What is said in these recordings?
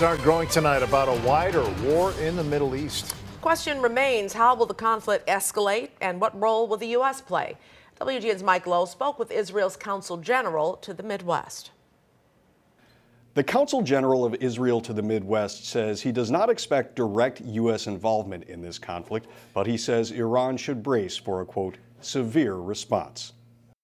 Are growing tonight about a wider war in the Middle East. Question remains, how will the conflict escalate and what role will the U.S. play? WGN's Mike Lowe spoke with Israel's Consul General to the Midwest. The Consul General of Israel to the Midwest says he does not expect direct U.S. involvement in this conflict, but he says Iran should brace for a, quote, severe response.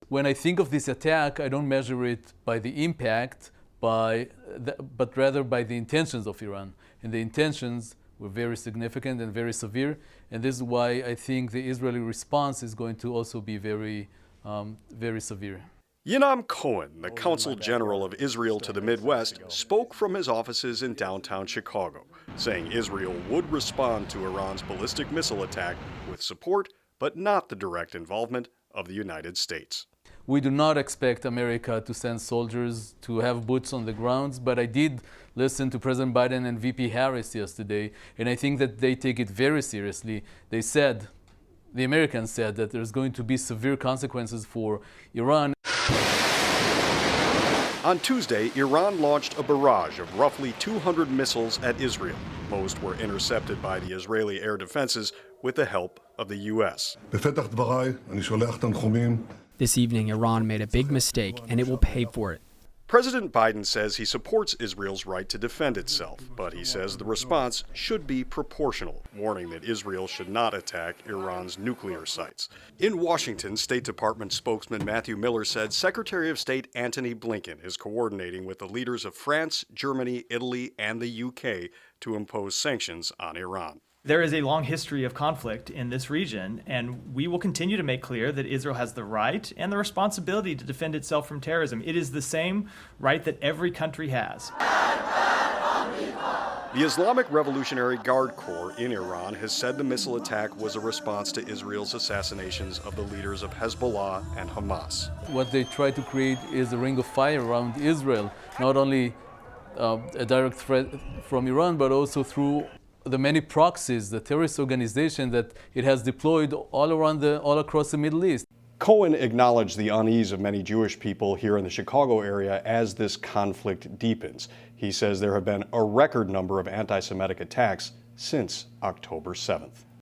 When I think of this attack, I don't measure it by the impact, but rather by the intentions of Iran. And the intentions were very significant and very severe. And this is why I think the Israeli response is going to also be very severe. Yoram Cohen, the Consul General of Israel to the Midwest, spoke from his offices in downtown Chicago, saying Israel would respond to Iran's ballistic missile attack with support, but not the direct involvement of the United States. We do not expect America to send soldiers to have boots on the grounds, but I did listen to President Biden and VP Harris yesterday, and I think that they take it very seriously. They said, the Americans said, that there's going to be severe consequences for Iran. On Tuesday, Iran launched a barrage of roughly 200 missiles at Israel. Most were intercepted by the Israeli air defenses with the help of the U.S. This evening, Iran made a big mistake, and it will pay for it. President Biden says he supports Israel's right to defend itself, but he says the response should be proportional, warning that Israel should not attack Iran's nuclear sites. In Washington, State Department spokesman Matthew Miller said Secretary of State Antony Blinken is coordinating with the leaders of France, Germany, Italy, and the UK to impose sanctions on Iran. There is a long history of conflict in this region, and we will continue to make clear that Israel has the right and the responsibility to defend itself from terrorism. It is the same right that every country has. The Islamic Revolutionary Guard Corps in Iran has said the missile attack was a response to Israel's assassinations of the leaders of Hezbollah and Hamas. What they try to create is a ring of fire around Israel, not only a direct threat from Iran, but also through the many proxies, the terrorist organization that it has deployed all across the Middle East. Cohen acknowledged the unease of many Jewish people here in the Chicago area as this conflict deepens. He says there have been a record number of anti-Semitic attacks since October 7th.